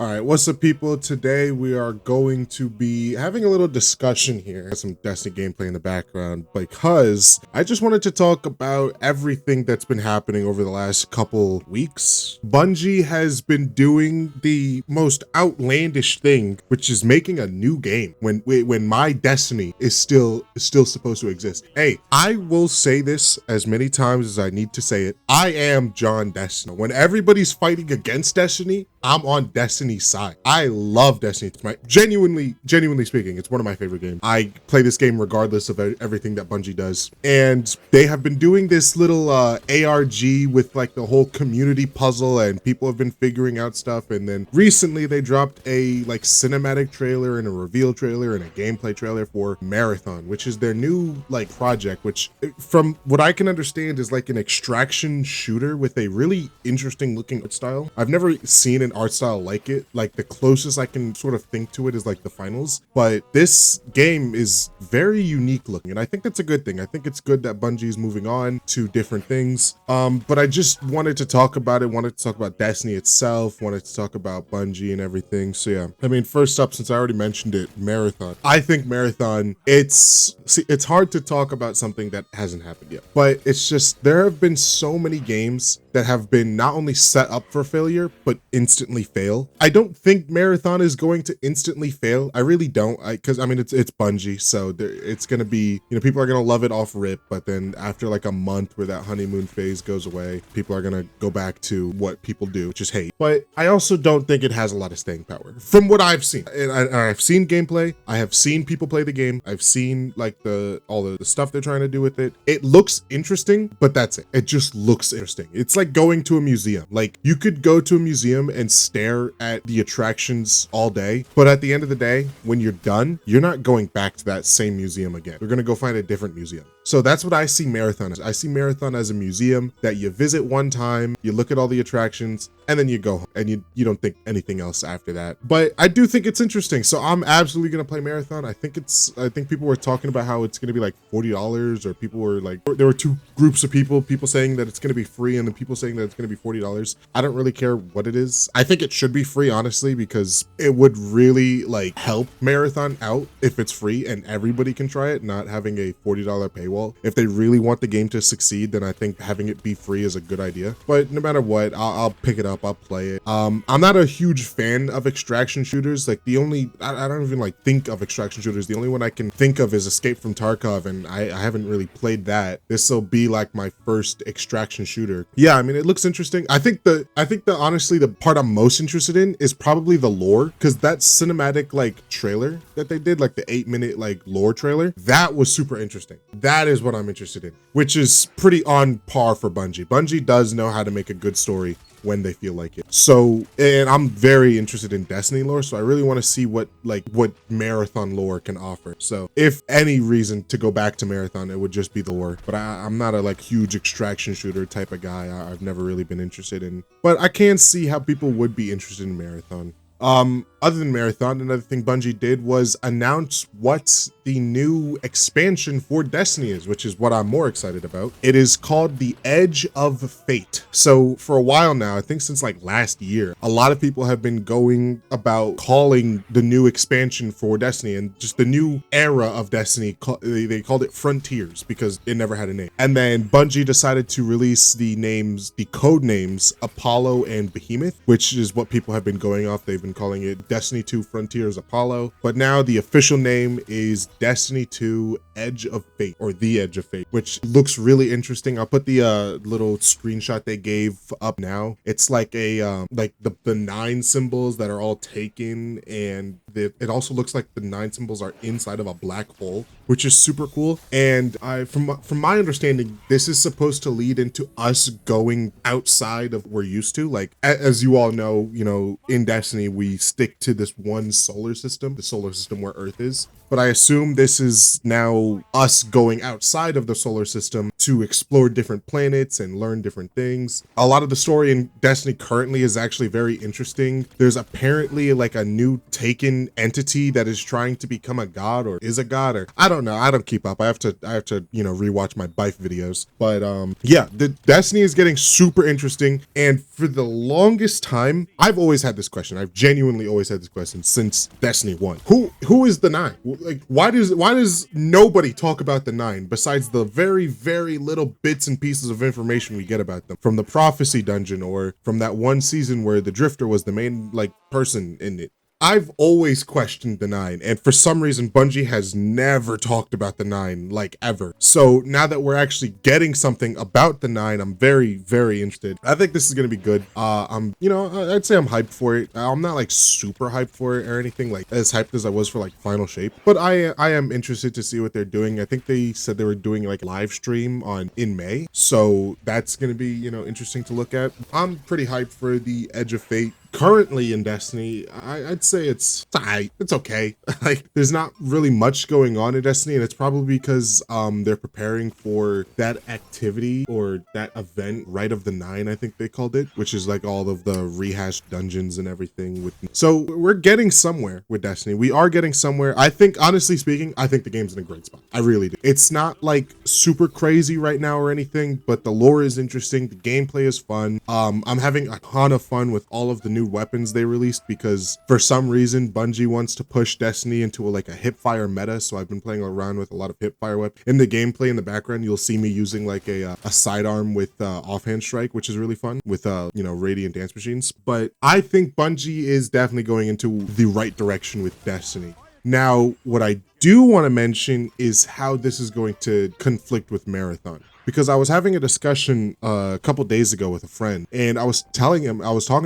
All right, what's up, people? Today we are going to be having a little discussion here. Some Destiny gameplay in the background because I just wanted to talk about everything that's been happening over the last couple weeks. Bungie has been doing the most outlandish thing, which is making a new game when my Destiny is still supposed to exist. Hey, I will say this as many times as I need to say it. I am John Destiny. When everybody's fighting against Destiny, I'm on Destiny's side. I love Destiny. It's my genuinely speaking, it's one of my favorite games. I play this game regardless of everything that Bungie does. And they have been doing this little ARG with like the whole community puzzle, and people have been figuring out stuff. And then recently they dropped a like cinematic trailer and a reveal trailer and a gameplay trailer for Marathon, which is their new like project, which from what I can understand is like an extraction shooter with a really interesting looking art style. I've never seen an art style like it. Like the closest I can sort of think to it is like the finals, but this game is very unique looking, and I think that's a good thing. I think it's good that Bungie is moving on to different things. But I just wanted to talk about it, wanted to talk about Destiny itself, wanted to talk about Bungie and everything. So yeah, I mean, first up, since I already mentioned it, Marathon. I think Marathon, it's hard to talk about something that hasn't happened yet, but it's just, there have been so many games that have been not only set up for failure, but instantly fail. I don't think Marathon is going to instantly fail. I really don't, because I mean, it's Bungie, so it's gonna be, you know, people are gonna love it off rip, but then after like a month where that honeymoon phase goes away, people are gonna go back to what people do, which is hate. But I also don't think it has a lot of staying power from what I've seen. And I've seen gameplay, I have seen people play the game, I've seen like all the stuff they're trying to do with it. It looks interesting, but that's it. It just looks interesting. It's like going to a museum. Like, you could go to a museum and stare at the attractions all day, but at the end of the day, when you're done, you're not going back to that same museum again. You're gonna go find a different museum. So that's what I see Marathon as. I see Marathon as a museum that you visit one time, you look at all the attractions, and then you go home, and you don't think anything else after that. But I do think it's interesting, so I'm absolutely gonna play Marathon. I think people were talking about how it's gonna be like $40, or people were like, there were two groups of people saying that it's gonna be free, and then people saying that it's gonna be $40. I don't really care what it is. I think it should be free, honestly, because it would really like help Marathon out if it's free and everybody can try it, not having a $40 paywall. If they really want the game to succeed, then I think having it be free is a good idea. But no matter what, I'll pick it up, I'll play it. I'm not a huge fan of extraction shooters. Like I don't even like think of extraction shooters. The only one I can think of is Escape from Tarkov, and I haven't really played that. This will be like my first extraction shooter. Yeah, I mean, it looks interesting. I think honestly, the part I'm most interested in is probably the lore, because that cinematic like trailer that they did, like the 8-minute like lore trailer, that was super interesting. That is what I'm interested in, which is pretty on par for Bungie. Bungie does know how to make a good story when they feel like it. So, and I'm very interested in Destiny lore, so I really want to see what Marathon lore can offer. So if any reason to go back to Marathon, it would just be the lore. But I'm not a like huge extraction shooter type of guy. I've never really been interested in, but I can see how people would be interested in Marathon. Other than Marathon, another thing Bungie did was announce what the new expansion for Destiny is, which is what I'm more excited about. It is called the Edge of Fate. So for a while now, I think since like last year, a lot of people have been going about calling the new expansion for Destiny and just the new era of Destiny, they called it Frontiers because it never had a name. And then Bungie decided to release the code names Apollo and Behemoth, which is what people have been going off. They've been calling it Destiny 2 Frontiers Apollo, but now the official name is Destiny 2 Edge of Fate, or The Edge of Fate, which looks really interesting. I'll put the little screenshot they gave up now. It's like a like the 9 symbols that are all taken, and it also looks like the 9 symbols are inside of a black hole, which is super cool. And from my understanding, this is supposed to lead into us going outside of what we're used to. Like, as you all know, you know, in Destiny we stick to this one solar system, the solar system where Earth is. But I assume assume this is now us going outside of the solar system to explore different planets and learn different things. A lot of the story in Destiny currently is actually very interesting. There's apparently like a new taken entity that is trying to become a god, or is a god, or I don't know. I don't keep up. I have to rewatch my Bife videos. But yeah, the Destiny is getting super interesting. And for the longest time, I've always had this question. I've genuinely always had this question since Destiny 1. Who is the Nine? Like, why does nobody talk about the Nine besides the very, very little bits and pieces of information we get about them from the prophecy dungeon, or from that one season where the Drifter was the main like person in it? I've always questioned the Nine, and for some reason, Bungie has never talked about the Nine, like, ever. So now that we're actually getting something about the Nine, I'm very, very interested. I think this is gonna be good. I'd say I'm hyped for it. I'm not like super hyped for it or anything like as hyped as I was for like Final Shape, but I am interested to see what they're doing. I think they said they were doing like live stream in May, so that's gonna be interesting to look at. I'm pretty hyped for the Edge of Fate. Currently in Destiny, I'd say it's alright. It's okay. Like, there's not really much going on in Destiny, and it's probably because they're preparing for that activity or that event, Rite of the Nine, I think they called it, which is like all of the rehashed dungeons and everything. So we're getting somewhere with Destiny. We are getting somewhere. I think, honestly speaking, I think the game's in a great spot. I really do. It's not like super crazy right now or anything, but the lore is interesting. The gameplay is fun. I'm having a ton of fun with all of the new weapons they released, because for some reason Bungie wants to push Destiny into a hipfire meta. So I've been playing around with a lot of hipfire weapons. In the gameplay in the background, you'll see me using like a sidearm with offhand strike, which is really fun with radiant dance machines. But I think Bungie is definitely going into the right direction with Destiny. Now, what I do want to mention is how this is going to conflict with Marathon. Because I was having a discussion a couple days ago with a friend, and I was talking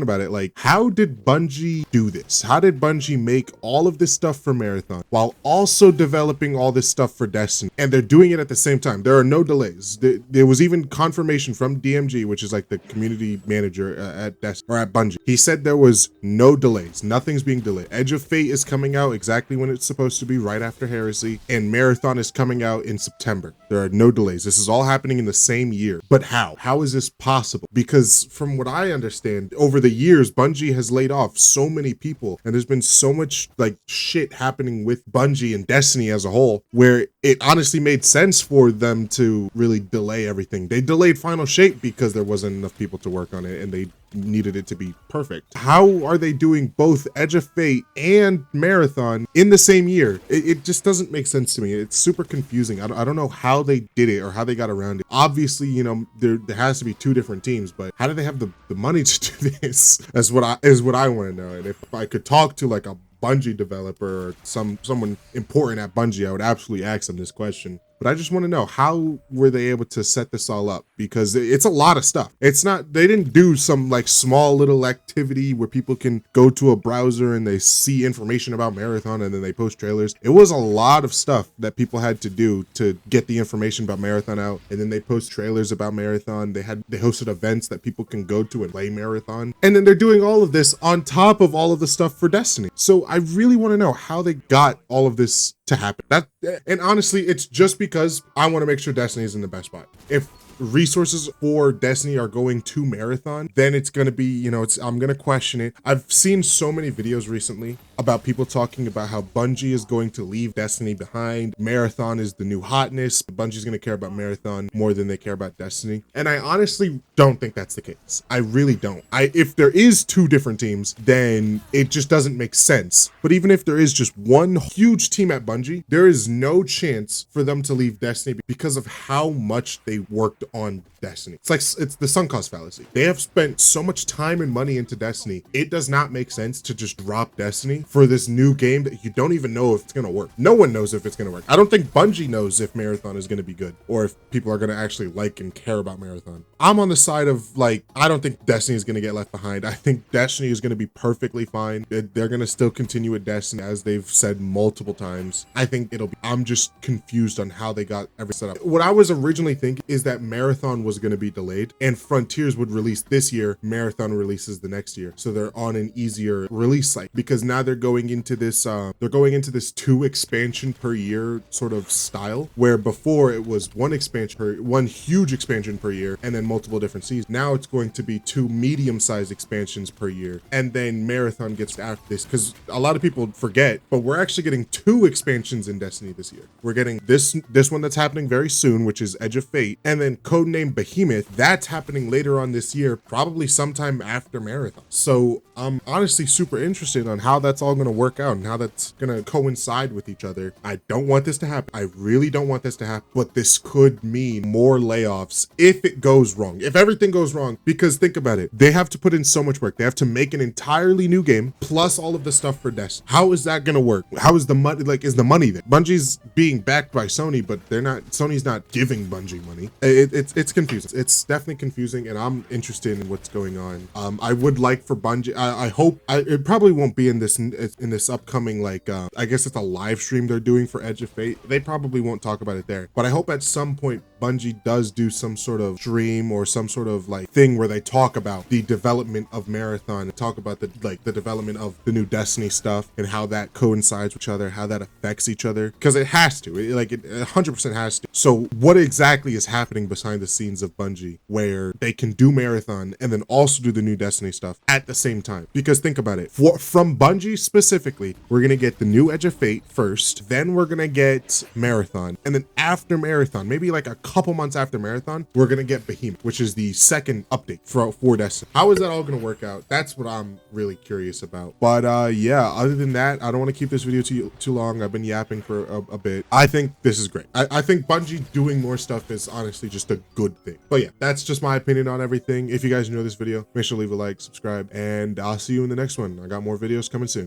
about it, like, how did Bungie do this? How did Bungie make all of this stuff for Marathon while also developing all this stuff for Destiny? And they're doing it at the same time. There are no delays. There was even confirmation from DMG, which is like the community manager at Bungie. He said there was no delays. Nothing's being delayed. Edge of Fate is coming out exactly when it's supposed to be, right after Heresy, and Marathon is coming out in September. There are no delays. This is all happening in the same year. But how? How is this possible? Because from what I understand, over the years, Bungie has laid off so many people, and there's been so much like shit happening with Bungie and Destiny as a whole, where it honestly made sense for them to really delay everything. They delayed Final Shape because there wasn't enough people to work on it, and they needed it to be perfect. How are they doing both Edge of Fate and Marathon in the same year? It just doesn't make sense to me. It's super confusing. I don't know how they did it or how they got around it. Obviously, there has to be two different teams, but how do they have the money to do this? Is what I want to know. And if I could talk to like a Bungie developer or someone important at Bungie, I would absolutely ask them this question. But I just want to know, how were they able to set this all up? Because it's a lot of stuff. It's not, they didn't do some like small little activity where people can go to a browser and they see information about Marathon and then they post trailers. It was a lot of stuff that people had to do to get the information about Marathon out. And then they post trailers about Marathon. They hosted events that people can go to and play Marathon. And then they're doing all of this on top of all of the stuff for Destiny. So I really want to know how they got all of this to happen. And honestly, it's just because I want to make sure Destiny is in the best spot. If resources for Destiny are going to Marathon, then it's going to be, I'm going to question it. I've seen so many videos recently about people talking about how Bungie is going to leave Destiny behind. Marathon is the new hotness. Bungie's going to care about Marathon more than they care about Destiny. And I honestly don't think that's the case. I really don't. If there is two different teams, then it just doesn't make sense. But even if there is just one huge team at Bungie, there is no chance for them to leave Destiny because of how much they worked on Destiny. It's the sunk cost fallacy. They have spent so much time and money into Destiny. It does not make sense to just drop Destiny for this new game that you don't even know if it's going to work. No one knows if it's going to work. I don't think Bungie knows if Marathon is going to be good or if people are going to actually like and care about Marathon. I'm on the side of like, I don't think Destiny is going to get left behind. I think Destiny is going to be perfectly fine. They're going to still continue with Destiny, as they've said multiple times. I think I'm just confused on how they got everything set up. What I was originally thinking is that Marathon was going to be delayed, and Frontiers would release this year, Marathon releases the next year. So they're on an easier release cycle because now they're going into this 2 expansion per year sort of style, where before it was one huge expansion per year and then multiple different seasons. Now it's going to be 2 medium-sized expansions per year, and then Marathon gets after this, because a lot of people forget, but we're actually getting 2 expansions in Destiny this year. We're getting this one that's happening very soon, which is Edge of Fate, and then codename Behemoth, that's happening later on this year, probably sometime after Marathon. So I'm honestly super interested on how that's all going to work out and how that's going to coincide with each other. I don't want this to happen. I really don't want this to happen, but this could mean more layoffs if it goes wrong, if everything goes wrong, because think about it. They have to put in so much work. They have to make an entirely new game plus all of the stuff for Destiny. How is that going to work? How is the money, like, is the money there? Bungie's being backed by Sony, but Sony's not giving Bungie money. It's confusing. It's definitely confusing, and I'm interested in what's going on. I would like for Bungie, I hope, it probably won't be in this upcoming, like, I guess it's a live stream they're doing for Edge of Fate. They probably won't talk about it there, but I hope at some point Bungie does do some sort of stream or some sort of like thing where they talk about the development of Marathon and talk about the development of the new Destiny stuff and how that coincides with each other, how that affects each other, because it has to, it 100% has to. So what exactly is happening behind the scenes of Bungie where they can do Marathon and then also do the new Destiny stuff at the same time? Because think about it, from Bungie specifically, we're gonna get the new Edge of Fate first, then we're gonna get Marathon, and then after Marathon, maybe like a couple months after Marathon, we're gonna get Behemoth, which is the second update for Destiny. How is that all gonna work out? That's what I'm really curious about. But yeah, other than that, I don't want to keep this video too long. I've been yapping for a bit. I think this is great. I think Bungie doing more stuff is honestly just a good thing. But yeah, that's just my opinion on everything. If you guys enjoyed this video, make sure to leave a like, subscribe, and I'll see you in the next one. I got more videos coming soon.